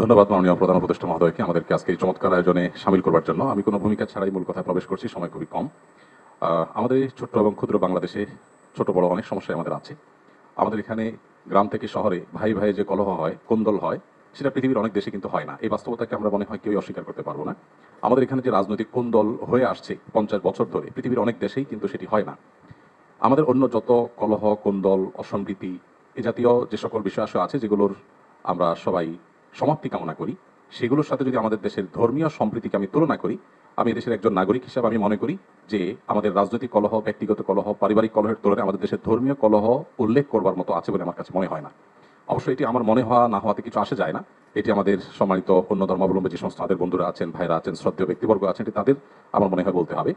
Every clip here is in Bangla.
ধন্যবাদ মাননীয় প্রধান উপদেষ্টা মহোদয়কে আমাদেরকে আজকে এই চমৎকার আয়োজনে সামিল করবার জন্য। আমি কোনো ভূমিকা ছাড়াই মূল কথায় প্রবেশ করছি, সময় খুবই কম। আমাদের এই ছোট্ট এবং ক্ষুদ্র বাংলাদেশে ছোট বড় অনেক সমস্যাই আমাদের আছে। আমাদের এখানে গ্রাম থেকে শহরে ভাই ভাই যে কলহ হয়, কোন্দল হয়, সেটা পৃথিবীর অনেক দেশে কিন্তু হয় না। এই বাস্তবতাকে আমরা মনে হয় কেউই অস্বীকার করতে পারবো না। আমাদের এখানে যে রাজনৈতিক কোন্দল হয়ে আসছে 50 বছর ধরে, পৃথিবীর অনেক দেশেই কিন্তু সেটি হয় না। আমাদের অন্য যত কলহ, কোন্দল, অসম্প্রীতি এ জাতীয় যে সকল বিষয় আছে যেগুলোর আমরা সবাই সমাপ্তি কামনা করি, সেগুলোর সাথে যদি আমাদের দেশের ধর্মীয় সম্প্রীতিকে আমি তুলনা করি, আমি দেশের একজন নাগরিক হিসাবে আমি মনে করি যে আমাদের রাজনৈতিক কলহ, ব্যক্তিগত কলহ, পারিবারিক কলহের তুলনায় আমাদের দেশের ধর্মীয় কলহ উল্লেখ করবার মতো আছে বলে আমার কাছে মনে হয় না। অবশ্যই এটি আমার মনে হওয়া না হওয়াতে কিছু আসে যায় না। এটি আমাদের সম্মানিত অন্য ধর্মাবলম্বী যে সমস্ত আমাদের বন্ধুরা আছেন, ভাইরা আছেন, শ্রদ্ধেয় ব্যক্তিবর্গ আছেন, এটি তাদের আমার মনে হয় বলতে হবে।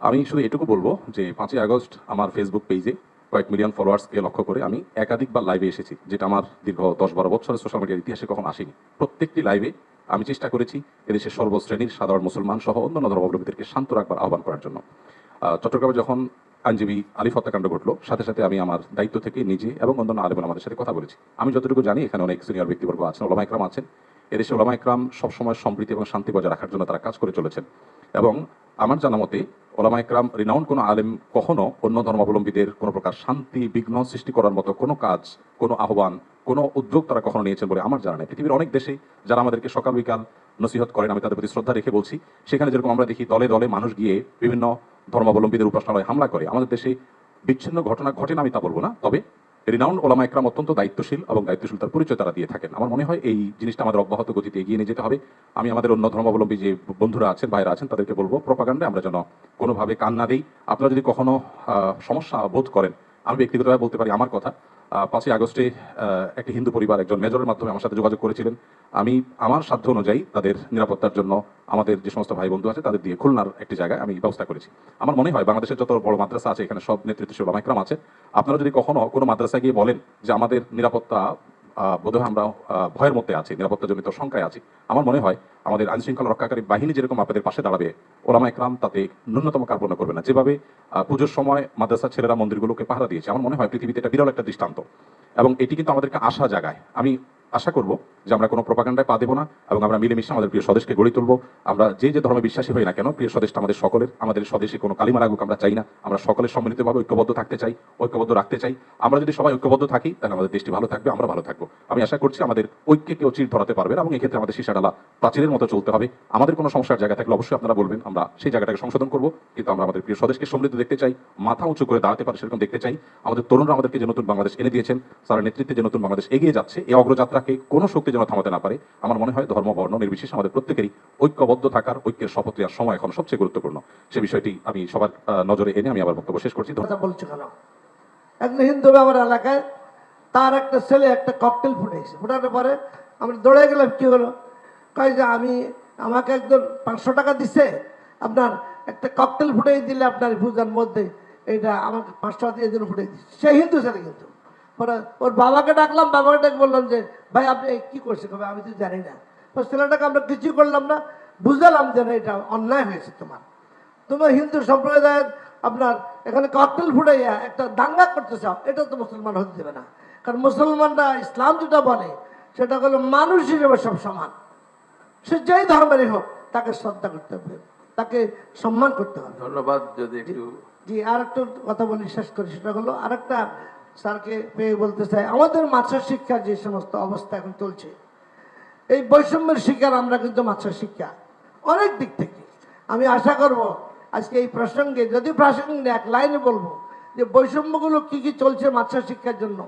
আমি শুধু এটুকু বলবো যে 5ই আগস্ট আমার ফেসবুক পেজে কয়েক মিলিয়ন ফলোয়ার্সকে লক্ষ্য করে আমি একাধিকবার লাইভে এসেছি, যেটা আমার দীর্ঘ 10-12 বছরের সোশ্যাল মিডিয়ার ইতিহাসে কখন আসেনি। প্রত্যেকটি লাইভে আমি চেষ্টা করেছি এদেশের সর্বশ্রেণীর সাধারণ মুসলমান সহ অন্যান্য ধর্মাবলম্বীদেরকে শান্ত রাখবার আহ্বান করার জন্য। চট্টগ্রামে যখন আইনজীবী আলিফ হত্যাকাণ্ড ঘটলো, সাথে সাথে আমি আমার দায়িত্ব থেকে নিজে এবং অন্যান্য আলেম আমাদের সাথে কথা বলেছি। আমি যতটুকু জানি এখানে অনেক সিনিয়র ব্যক্তিবর্গ আছেন, ওলামা ইকরাম আছেন। এদেশে ওলামা ইকরাম সবসময় সম্প্রীতি এবং শান্তি বজায় রাখার জন্য তারা কাজ করে চলেছেন। এবং আমার জানা মতে ওলামা ইকরাম রিনাউন্ড কোনো আলেম কখনো অন্য ধর্মাবলম্বীদের কোনো প্রকার শান্তি বিঘ্ন সৃষ্টি করার মতো কোনো কাজ, কোনো আহ্বান, কোনো উদ্যোগ তারা কখনো নিয়েছেন বলে আমার জানা নেই। পৃথিবীর অনেক দেশে যারা আমাদেরকে সকাল বিকাল নসিহত করেন, আমি তাদের প্রতি শ্রদ্ধা রেখে বলছি, সেখানে যেরকম আমরা দেখি দলে দলে মানুষ গিয়ে বিভিন্ন ধর্মাবলম্বীদের উপাসনালয়ে হামলা করে, আমাদের দেশে বিচ্ছিন্ন ঘটনা ঘটে না আমি তা বলবো না, তবে রিনাউন্ড ওলামা ইকরাম অত্যন্ত দায়িত্বশীল এবং দায়িত্বশীলতার পরিচয় তারা দিয়ে থাকেন। আমার মনে হয় এই জিনিসটা আমাদের অব্যাহত গতিতে এগিয়ে নিয়ে যেতে হবে। আমি আমাদের অন্য ধর্মাবলম্বী যে বন্ধুরা আছেন, ভাইরা আছেন, তাদেরকে বলবো প্রপাগান্ডায় আমরা যেন কোনোভাবে কান না দিই। আপনারা যদি কখনো সমস্যা বোধ করেন, আমি ব্যক্তিগতভাবে বলতে পারি আমার কথা। 5ই আগস্টে একটি হিন্দু পরিবার একজন মেজরের মাধ্যমে আমার সাথে যোগাযোগ করেছিলেন। আমি আমার সাধ্য অনুযায়ী তাদের নিরাপত্তার জন্য আমাদের যে সমস্ত ভাই বন্ধু আছে তাদের দিয়ে খুলনার একটি জায়গায় আমি ব্যবস্থা করেছি। আমার মনে হয় বাংলাদেশের যত বড় মাদ্রাসা আছে এখানে সব নেতৃত্বশীল ওলামা ইকরাম আছে। আপনারা যদি কখনো কোনো মাদ্রাসায় গিয়ে বলেন যে আমাদের নিরাপত্তা বোধহয় আমরা ভয়ের মধ্যে আছি, নিরাপত্তাজনিত শঙ্কায় আছি, আমার মনে হয় আমাদের আইনশৃঙ্খলা রক্ষাকারী বাহিনী যেরকম আপনাদের পাশে দাঁড়াবে, ওলামা ইকরাম তাতে ন্যূনতম কার্পণ্য করবে না। যেভাবে পুজোর সময় মাদ্রাসার ছেলেরা মন্দিরগুলোকে পাহারা দিয়েছে, আমার মনে হয় পৃথিবীতে এটা বিরল একটা দৃষ্টান্ত। এবং এটি কিন্তু আমাদেরকে আশা জাগায়। আমি আশা করব যে আমরা কোনো প্রপাগান্ডায় পা দেবো না এবং আমরা মিলেমিশে আমাদের প্রিয় স্বদেশকে গড়ে তুলবো। আমরা যে যে ধর্মে বিশ্বাসী হই না কেন, প্রিয় স্বদেশটা আমাদের সকলের। আমাদের স্বদেশে কোনো কালিমা লাগুক আমরা চাই না। আমরা সকলে সম্মিলিতভাবে ঐক্যবদ্ধ থাকতে চাই, ঐক্যবদ্ধ রাখতে চাই। আমরা যদি সবাই ঐক্যবদ্ধ থাকি তাহলে আমাদের দেশটি ভালো থাকবে, আমরা ভালো থাকবো। আমি আশা করছি আমাদের ঐক্যে কেউ চির ধরাতে পারবে না এবং এক্ষেত্রে আমাদের সীসাডালা প্রাচীরের মতো চলতে হবে। আমাদের কোনো সমস্যার জায়গা থাকলে অবশ্যই আপনারা বলবেন, আমরা সেই জায়গাটাকে সংশোধন করবো। কিন্তু আমরা আমাদের প্রিয় স্বদেশকে সমৃদ্ধ দেখতে চাই, মাথা উঁচু করে দাঁড়াতে পারে সেরকম দেখতে চাই। আমাদের তরুণরা আমাদেরকে যে নতুন বাংলাদেশ এনে দিয়েছেন, তার নেতৃত্বে যে নতুন বাংলাদেশ এগিয়ে যাচ্ছে, এই অগ্রযাত্রাকে কোনো শক্তি যেন থামাতে না পারে। আমার মনে হয় ধর্ম বর্ণ নির্বিশেষে আমাদের প্রত্যেকেরই ঐক্যবদ্ধ থাকার, ঐক্যের শপথ নেওয়ার সময় এখন সবচেয়ে গুরুত্বপূর্ণ। সে বিষয়টি আমি সবার নজরে এনে আমি আবার বক্তব্য শেষ করছি। কথা বলছো কেন? একজন হিন্দু আমার এলাকায়, তার একটা ছেলে একটা ককটেল ফুটেছে, ফুটানোর পরে আমরা দৌড়ে গেলাম। কি হলো? কয় যে আমাকে একজন 500 টাকা দিচ্ছে, আপনার একটা ককটেল ফুটাই দিলে আপনার পূজার মধ্যে এটা আমাকে 500 টাকা দিয়ে জন্য ফুটাই দিচ্ছে। সে হিন্দু ছেলে কিন্তু। পরে ওর বাবাকে ডাকলাম, বাবাকে ডেকে বললাম যে ভাই আপনি কি করছে? কবে আমি তো জানি না। তো ছেলেটাকে আমরা কিছু করলাম না, বুঝালাম যে না এটা অন্যায় হয়েছে, তোমার হিন্দু সম্প্রদায়ের আপনার এখানে ককটেল ফুটাইয়া একটা দাঙ্গা করতে চাও, এটা তো মুসলমান হতে দেবে না। কারণ মুসলমানরা ইসলাম যেটা বলে সেটা হলো মানুষ হিসেবে সব সমান। সে যেই ধর্মেরই হোক তাকে শ্রদ্ধা করতে হবে, তাকে সম্মান করতে হবে। ধন্যবাদ। যদি একটু জি, আর একটা কথা বলি, শেষ করি। সেটা হলো আরেকটা স্যারকে পেয়ে বলতে চাই, আমাদের মাস্টার শিক্ষার যে সমস্ত অবস্থা এখন চলছে, এই বৈষম্যের শিকার আমরা কিন্তু মাস্টার শিক্ষা অনেক দিক থেকে। আমি আশা করব আজকে এই প্রসঙ্গে, যদি প্রাসঙ্গিক এক লাইনে বলবো যে বৈষম্যগুলো কি কি চলছে মাস্টার শিক্ষার জন্য,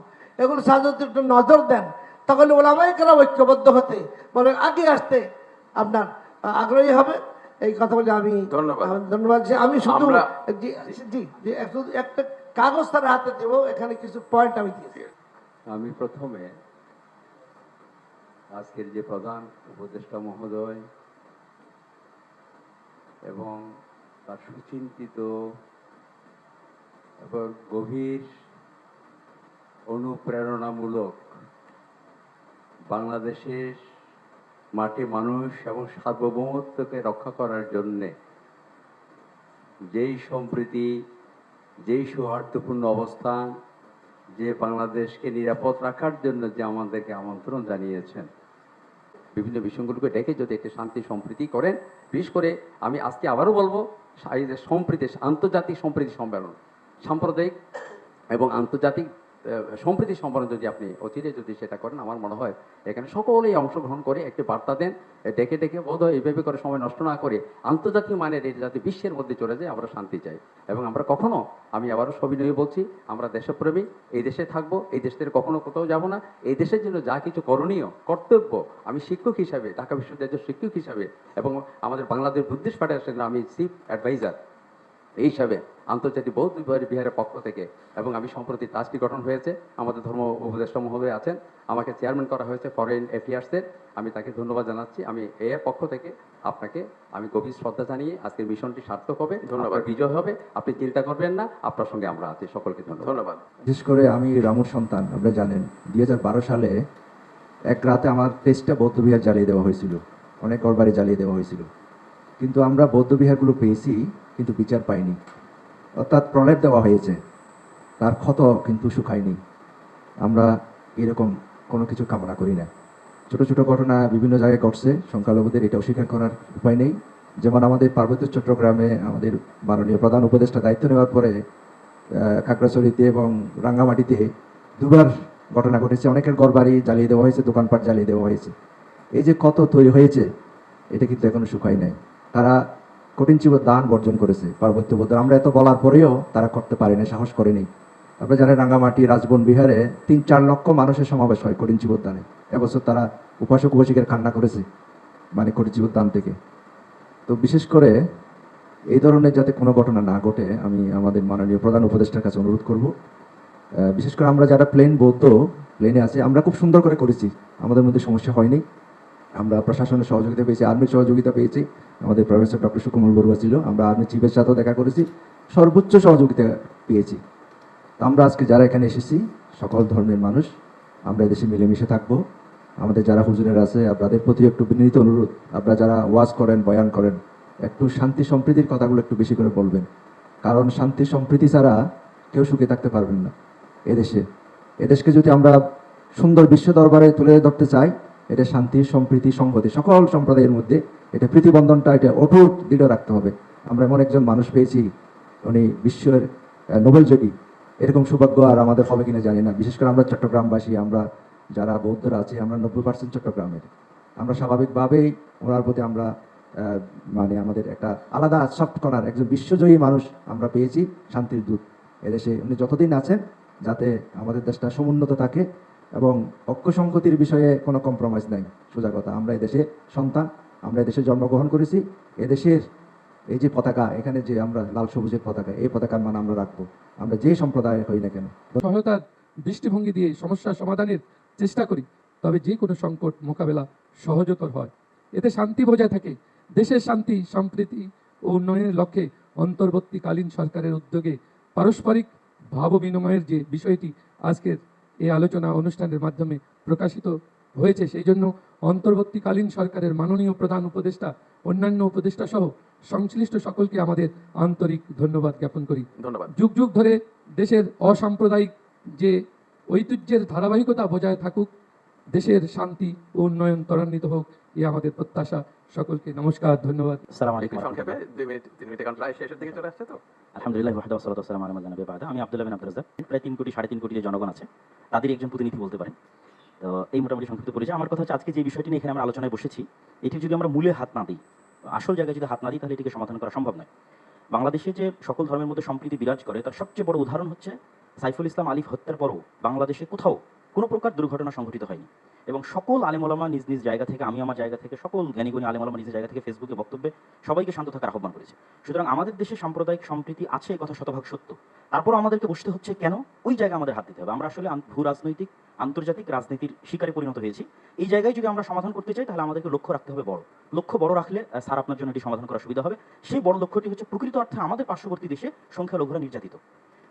এগুলো স্যার যদি একটু নজর দেন তাহলে ওলামায়ে কেরাম ঐক্যবদ্ধ হতে বলে আগে আসতে আপনার আগ্রহী হবে। এই কথা বলে আমি ধন্যবাদ। যে আমি শুধু জি জি একটা কাগজ তার হাতে দেবো, এখানে কিছু পয়েন্ট আমি দিয়েছি। আমি প্রথমে আজকের যে প্রধান উপদেষ্টা মহোদয় এবং তার সুচিন্তিত এবং গভীর অনুপ্রেরণামূলক বাংলাদেশের মাটি মানুষ এবং সার্বভৌমত্বকে রক্ষা করার জন্যে যেই সম্প্রীতি, যেই সৌহার্দ্যপূর্ণ অবস্থান, যে বাংলাদেশকে নিরাপদ রাখার জন্য যে আমাদেরকে আমন্ত্রণ জানিয়েছেন, বিভিন্ন বিষয়গুলোকে ডেকে যদি একটি শান্তি সম্প্রীতি করেন, বিশেষ করে আমি আজকে আবারও বলবো, এই যে সম্প্রীতি, আন্তর্জাতিক সম্প্রীতি সম্মেলন, সাম্প্রদায়িক এবং আন্তর্জাতিক সম্প্রীতি সম্মেলন যদি আপনি অচিরে যদি সেটা করেন, আমার মনে হয় এখানে সকলেই অংশগ্রহণ করে একটি বার্তা দেন, ডেকে ডেকে বোধ হয় এইভাবে করে সময় নষ্ট না করে আন্তর্জাতিক মানের এই যাতে বিশ্বের মধ্যে চলে যায়, আমরা শান্তি চাই। এবং আমরা কখনো, আমি আবারও সবিনয়ে বলছি, আমরা দেশপ্রেমী, এই দেশে থাকবো, এই দেশ থেকে কখনো কোথাও যাব না। এই দেশের জন্য যা কিছু করণীয় কর্তব্য, আমি শিক্ষক হিসাবে, ঢাকা বিশ্ববিদ্যালয়ের শিক্ষক হিসাবে এবং আমাদের বাংলাদেশ বুদ্ধিস্ট ফেডারেশনের আমি চিফ অ্যাডভাইজার এই হিসাবে আন্তর্জাতিক বৌদ্ধ বিহারের পক্ষ থেকে, এবং আমি সম্প্রতি ট্রাস্টি গঠন হয়েছে, আমাদের ধর্ম উপদেষ্টা মহোদয় আছেন, আমাকে চেয়ারম্যান করা হয়েছে ফরেন অ্যাফেয়ার্সের, আমি তাকে ধন্যবাদ জানাচ্ছি। আমি এর পক্ষ থেকে আপনাকে আমি গভীর শ্রদ্ধা জানিয়ে আজকের মিশনটি সার্থক হবে, ধন্যবাদ, বিজয় হবে, আপনি চিন্তা করবেন না, আপনার সঙ্গে আমরা আছি। সকলকে ধন্যবাদ। বিশেষ করে আমি রামুর সন্তান, আপনারা জানেন 2012 সালে এক রাতে আমার 23টা বৌদ্ধবিহার জ্বালিয়ে দেওয়া হয়েছিল, অনেক ঘরবাড়ি জ্বালিয়ে দেওয়া হয়েছিল, কিন্তু আমরা বৌদ্ধবিহারগুলো পেয়েছি কিন্তু বিচার পাইনি, অর্থাৎ প্রলেপ দেওয়া হয়েছে, তার ক্ষত কিন্তু শুকায়নি। আমরা এরকম কোনো কিছু কামনা করি না। ছোট ছোট ঘটনা বিভিন্ন জায়গায় ঘটছে, সংখ্যালঘুদের এটা অস্বীকার করার উপায় নেই। যেমন আমাদের পার্বত্য চট্টগ্রামে আমাদের মাননীয় প্রধান উপদেষ্টা দায়িত্ব নেওয়ার পরে খাগড়াছড়িতে এবং রাঙ্গামাটিতে দুবার ঘটনা ঘটেছে, অনেকের ঘরবাড়ি জ্বালিয়ে দেওয়া হয়েছে, দোকানপাট জ্বালিয়ে দেওয়া হয়েছে। এই যে কত তৈরি হয়েছে, এটা কিন্তু এখনো শুকায় নাই। তারা কঠিন চিব দান বর্জন করেছে পার্বত্য বৌদ্ধ, আমরা এত বলার পরেও তারা করতে পারেনি, সাহস করেনি। আপনারা জানেন রাঙ্গামাটি রাজবন বিহারে 3-4 লক্ষ মানুষের সমাবেশ হয় কঠিন চিব দানে। এবছর তারা উপাসক উপাসিকের কান্না করেছে মানে কঠিন চিব দান থেকে। তো বিশেষ করে এই ধরনের যাতে কোনো ঘটনা না ঘটে, আমি আমাদের মাননীয় প্রধান উপদেষ্টার কাছে অনুরোধ করব। বিশেষ করে আমরা যারা বৌদ্ধ প্লেনে আছে, আমরা খুব সুন্দর করে করেছি, আমাদের মধ্যে সমস্যা হয়নি। আমরা প্রশাসনের সহযোগিতা পেয়েছি, আর্মির সহযোগিতা পেয়েছি, আমাদের প্রফেসর ডক্টর সুকুমার বড়ুয়া ছিল, আমরা আর্মি চিফের সাথেও দেখা করেছি, সর্বোচ্চ সহযোগিতা পেয়েছি। তো আমরা আজকে যারা এখানে এসেছি সকল ধর্মের মানুষ, আমরা এদেশে মিলেমিশে থাকবো। আমাদের যারা হুজুরের আছে আপনাদের প্রতি একটু বিনীত অনুরোধ, আপনারা যারা ওয়াজ করেন, বয়ান করেন, একটু শান্তি সম্প্রীতির কথাগুলো একটু বেশি করে বলবেন, কারণ শান্তি সম্প্রীতি ছাড়া কেউ সুখে থাকতে পারবেন না এদেশকে যদি আমরা সুন্দর বিশ্ব দরবারে তুলে ধরতে চাই, এটা শান্তি সম্প্রীতি সংহতি সকল সম্প্রদায়ের মধ্যে এটা প্রীতিবন্ধনটা এটা অটুট দৃঢ় রাখতে হবে। আমরা এমন একজন মানুষ পেয়েছি, উনি বিশ্বের নোবেলজয়ী, এরকম সৌভাগ্য আর আমাদের হবে কিনা জানি না। বিশেষ করে আমরা চট্টগ্রামবাসী, আমরা যারা বৌদ্ধরা আছি, আমরা 90% চট্টগ্রামের, আমরা স্বাভাবিকভাবেই ওনার প্রতি আমরা মানে আমাদের একটা আলাদা সফট কর্নার, একজন বিশ্বজয়ী মানুষ আমরা পেয়েছি, শান্তির দূত। এদেশে উনি যতদিন আছেন যাতে আমাদের দেশটা সমুন্নত থাকে এবং ঐক্য সংহতির বিষয়ে কোনো কম্প্রোমাইজ নাই। সোজা কথা, আমরা এদেশে সন্তান, আমরা এদেশে জন্মগ্রহণ করেছি, এদেশের এই যে পতাকা, এখানে যে আমরা লাল সবুজের পতাকা, এই পতাকার মান আমরা রাখবো, আমরা যে সম্প্রদায় হই না কেন। সহায়তার দৃষ্টিভঙ্গি দিয়ে সমস্যা সমাধানের চেষ্টা করি, তবে যে কোনো সংকট মোকাবেলা সহজতর হয়, এতে শান্তি বজায় থাকে। দেশের শান্তি সম্প্রীতি ও উন্নয়নের লক্ষ্যে অন্তর্বর্তীকালীন সরকারের উদ্যোগে পারস্পরিক ভাব বিনিময়ের যে বিষয়টি আজকের এই আলোচনা অনুষ্ঠানের মাধ্যমে প্রকাশিত হয়েছে, সেই জন্য অন্তর্বর্তীকালীন সরকারের মাননীয় প্রধান উপদেষ্টা, অন্যান্য উপদেষ্টা সহ সংশ্লিষ্ট সকলকে আমাদের আন্তরিক ধন্যবাদ জ্ঞাপন করি। ধন্যবাদ। যুগ যুগ ধরে দেশের অসাম্প্রদায়িক যে ঐতিহ্যের ধারাবাহিকতা বজায় থাকুক, দেশের শান্তি ও উন্নয়ন ত্বরান্বিত হোক, এ আমাদের প্রত্যাশা। সকলকে নমস্কার, ধন্যবাদ। আসসালামু আলাইকুম। সংক্ষেপে 2 মিনিট 3 মিনিট এখন প্রায় শেষের দিকে চলে আসছে তো। আলহামদুলিল্লাহ ওয়াহদাহু ওয়াসসালাতু ওয়াসসালামু আলা মান লা নাবিয়্যা বা'দা। আমি আব্দুল্লাহ বিন আব্দুর রাজ্জাক, প্রায় 3 কোটি 3.5 কোটি যে জনগণ আছে তাদের একজন প্রতিনিধি বলতে পারেন। তো এই মোটামুটি সংক্ষিপ্ত পরিচয়। আমার কথা হচ্ছে, আজকে যে বিষয়টি নিয়ে এখানে আমরা আলোচনায় বসেছি, এটি যদি আমরা মূলে হাত না দিই, আসল জায়গায় যদি হাত না দিই, তাহলে এটিকে সমাধান করা সম্ভব নয়। বাংলাদেশে যে সকল ধর্মের মধ্যে সম্প্রীতি বিরাজ করে, তার সবচেয়ে বড় উদাহরণ হচ্ছে সাইফুল ইসলাম আলিফ হত্যার পরও বাংলাদেশে কোথাও কোনো প্রকার দুর্ঘটনা সংঘটিত হয়নি, এবং সকল আলেম ওলামা নিজ নিজ জায়গা থেকে, আমি আমার জায়গা থেকে, সকল জ্ঞানীগুণী আলেম ওলামা নিজের জায়গা থেকে ফেসবুকে বক্তব্যে সবাইকে শান্ত থাকার আহ্বান করেছে। সুতরাং আমাদের দেশে সাম্প্রদায়িক সম্প্রীতি আছে, এই কথা শতভাগ সত্য। তারপরও আমাদেরকে বসতে হচ্ছে কেন? ওই জায়গায় আমাদের হাত দিতে হবে। আমরা আসলে ভূ রাজনৈতিক আন্তর্জাতিক রাজনীতির শিকারে পরিণত হয়েছি। এই জায়গায় যদি আমরা সমাধান করতে চাই, তাহলে আমাদেরকে লক্ষ্য রাখতে হবে বড়। লক্ষ্য বড় রাখলে স্যার আপনার জন্য এটি সমাধান করা সুবিধা হবে। সেই বড় লক্ষ্যটি হচ্ছে প্রকৃত অর্থে আমাদের পার্শ্ববর্তী দেশে সংখ্যালঘুরা নির্যাতিত।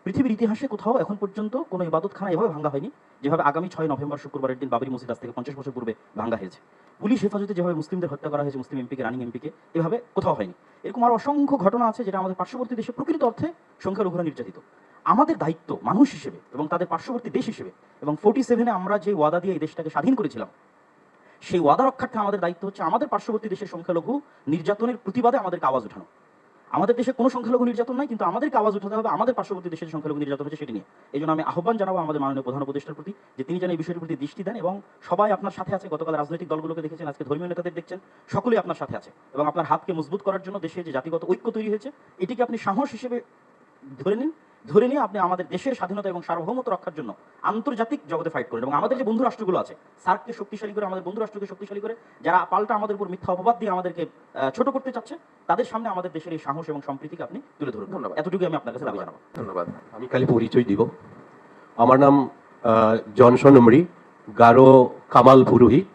পৃথিবীর ইতিহাসে কোথাও এখন পর্যন্ত কোনো ইবাদতখানা এভাবে ভাঙা হয়নি যেভাবে আগামী 6 নভেম্বর শুক্রবারের দিন বাবরি মসজিদ আজ থেকে 50 বছর পূর্বে ভাঙা হয়েছে। পুলিশ হেফাজতে যেভাবে মুসলিমদের হত্যা করা হয়েছে, মুসলিম এমপিকে, রানিং এমপিকে, এভাবে কোথাও হয়নি। এরকম আরো অসংখ্য ঘটনা আছে যেটা আমাদের পার্শ্ববর্তী দেশে প্রকৃত অর্থে সংখ্যালঘুরা নির্যাতিত। আমাদের দায়িত্ব মানুষ হিসেবে এবং তাদের পার্শ্ববর্তী দেশ হিসেবে, এবং 47-এ আমরা যে ওয়াদা দিয়ে এই দেশটাকে স্বাধীন করেছিলাম, সেই ওয়াদা রক্ষার্থে আমাদের দায়িত্ব হচ্ছে আমাদের পার্শ্ববর্তী দেশের সংখ্যালঘু নির্যাতনের প্রতিবাদে আমাদেরকে আওয়াজ উঠানো। আমাদের দেশে কোনো সংখ্যালঘু নির্যাতন নাই, কিন্তু আমাদেরকে আওয়াজ উঠাতে হবে আমাদের পার্শ্ববর্তী দেশের সংখ্যালঘু নির্যাতন হচ্ছে সেটি নিয়ে। এই জন্য আমি আহ্বান জানাবো আমাদের মাননীয় প্রধান উপদেষ্টার প্রতি যে তিনি যেন এই বিষয়টির প্রতি দৃষ্টি দেন, এবং সবাই আপনার সাথে আছে। গতকাল রাজনৈতিক দলগুলোকে দেখেছেন, আজকে ধর্মীয় নেতাদের দেখছেন, সকলেই আপনার সাথে আছে, এবং আপনার হাতকে মজবুত করার জন্য দেশে যে জাতিগত ঐক্য তৈরি হয়েছে এটিকে আপনি সাহস হিসেবে ধরে নিয়ে আপনি আমাদের দেশের স্বাধীনতা এবং সার্বভৌমত্ব রক্ষার জন্য আন্তর্জাতিক জগতে ফাইট করেন। এবং আমাদের যে বন্ধু রাষ্ট্রগুলো আছে, সার্ককে শক্তিশালী করে, আমাদের বন্ধু রাষ্ট্রকে শক্তিশালী করে, যারা পাল্টা আমাদের উপর মিথ্যা অপবাদ দিয়ে আমাদেরকে ছোট করতে চাচ্ছে, তাদের সামনে আমাদের দেশের এই সাহস এবং সম্প্রীতিকে আপনি তুলে ধরুন। ধন্যবাদ। এতটুকু আমি আপনার কাছে দাবি জানাবো। ধন্যবাদ। আমি খালি পরিচয় দিব। আমার নাম জনসন উমরি, গারো কামাল পুরোহিত।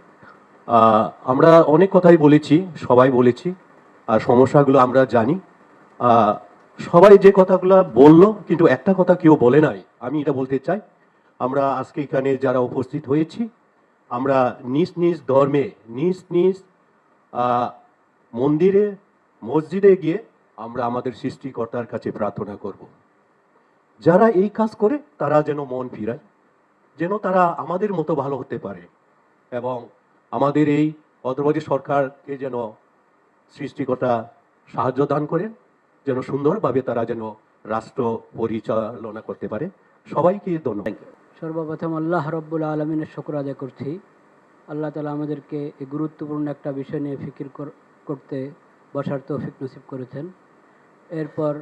আমরা অনেক কথাই বলেছি, সবাই বলেছি, আর সমস্যাগুলো আমরা জানি। সবাই যে কথাগুলো বললো, কিন্তু একটা কথা কেউ বলে নাই, আমি এটা বলতে চাই। আমরা আজকে এখানে যারা উপস্থিত হয়েছি, আমরা নিজ নিজ ধর্মে, নিজ নিজ মন্দিরে, মসজিদে গিয়ে আমরা আমাদের সৃষ্টিকর্তার কাছে প্রার্থনা করব। যারা এই কাজ করে তারা যেন মন ফিরায়, যেন তারা আমাদের মতো ভালো হতে পারে, এবং আমাদের এই অন্তর্বর্তী সরকারকে যেন সৃষ্টিকর্তা সাহায্য দান করেন, যেন সুন্দরভাবে তারা যেন রাষ্ট্র পরিচালনা করতে পারে। সবাইকে ধন্যবাদ। সর্বপ্রথম আল্লাহ রব্বুল আলমিনের শুকর আদায় করছি। আল্লাহ তালা আমাদেরকে এই গুরুত্বপূর্ণ একটা বিষয় নিয়ে ফিকির করতে বসার তৌফিক নসিব করেছেন। এরপর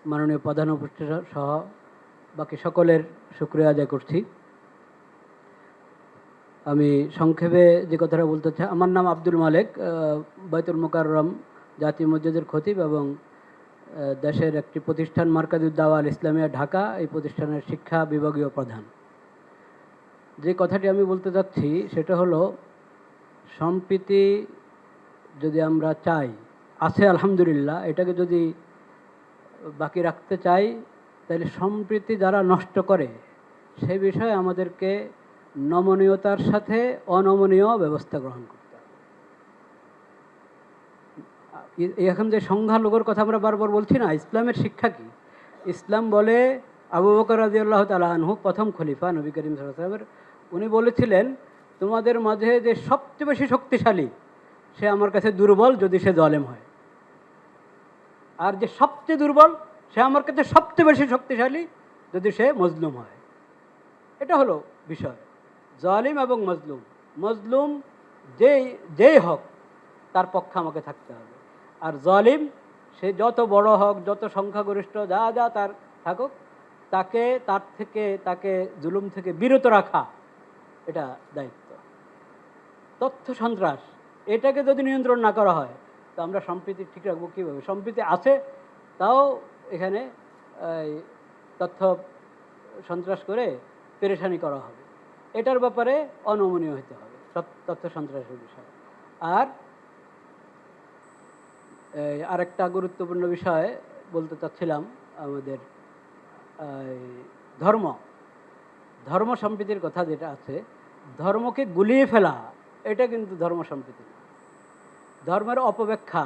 মাননীয় প্রধান উপদেষ্টা সহ বাকি সকলের শুকরিয়া আদায় করছি। আমি সংক্ষেপে যে কথাটা বলতে চাই, আমার নাম আব্দুল মালেক, বাইতুল মোকাররম জাতীয় মসজিদের খতিব এবং দেশের একটি প্রতিষ্ঠান মার্কাজুদ দাওয়া আল ইসলামিয়া ঢাকা, এই প্রতিষ্ঠানের শিক্ষা বিভাগীয় প্রধান। যে কথাটি আমি বলতে চাচ্ছি সেটা হলো, সম্প্রীতি যদি আমরা চাই, আছে আলহামদুলিল্লাহ, এটাকে যদি বাকি রাখতে চাই, তাহলে সম্প্রীতি যারা নষ্ট করে সে বিষয়ে আমাদেরকে নমনীয়তার সাথে অনমনীয় ব্যবস্থা গ্রহণ করতে হবে। এখন যে সংখ্যালঘুর কথা আমরা বারবার বলছি না, ইসলামের শিক্ষা কি? ইসলাম বলে, আবু বকর রাদিয়াল্লাহু তাআলা আনহু প্রথম খলিফা নবী করিম সাল্লাল্লাহু আলাইহি ওয়াসাল্লামের, উনি বলেছিলেন, তোমাদের মাঝে যে সবচেয়ে বেশি শক্তিশালী সে আমার কাছে দুর্বল যদি সে জালেম হয়, আর যে সবচেয়ে দুর্বল সে আমার কাছে সবচেয়ে বেশি শক্তিশালী যদি সে মজলুম হয়। এটা হলো বিষয়। জালিম এবং মজলুম, মজলুম যেই হোক তার পক্ষে আমাকে থাকতে হবে, আর জালিম সে যত বড় হোক, যত সংখ্যাগরিষ্ঠ যা যা তার থাকুক, তাকে জুলুম থেকে বিরত রাখা এটা দায়িত্ব। তথ্য সন্ত্রাস, এটাকে যদি নিয়ন্ত্রণ না করা হয় তো আমরা সম্প্রীতি ঠিক রাখবো কীভাবে? সম্প্রীতি আছে, তাও এখানে তথ্য সন্ত্রাস করে পেরেশানি করা হবে। এটার ব্যাপারে অনমনীয় হতে হবে তথ্য সন্ত্রাসের বিষয়। আর আরেকটা গুরুত্বপূর্ণ বিষয় বলতে চাচ্ছিলাম, আমাদের ধর্ম সম্প্রীতির কথা যেটা আছে, ধর্মকে গুলিয়ে ফেলা এটা কিন্তু ধর্ম সম্প্রীতি না। ধর্মের অপব্যাখ্যা,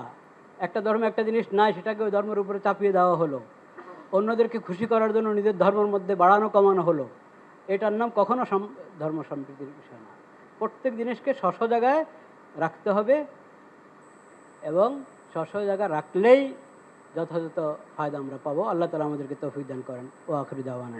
একটা ধর্মে একটা জিনিস নাই সেটাকে ওই ধর্মের উপরে চাপিয়ে দেওয়া হলো, অন্যদেরকে খুশি করার জন্য নিজের ধর্মের মধ্যে বাড়ানো কমানো হলো, এটার নাম কখনো ধর্ম সম্প্রীতির বিষয় না। প্রত্যেক জিনিসকে স্ব জায়গায় রাখতে হবে, এবং স্ব জায়গায় রাখলেই যথাযথ ফায়দা আমরা পাবো। আল্লাহ তাআলা আমাদেরকে তৌফিক দান করেন। ওয়া আখিরু দাওয়ানা।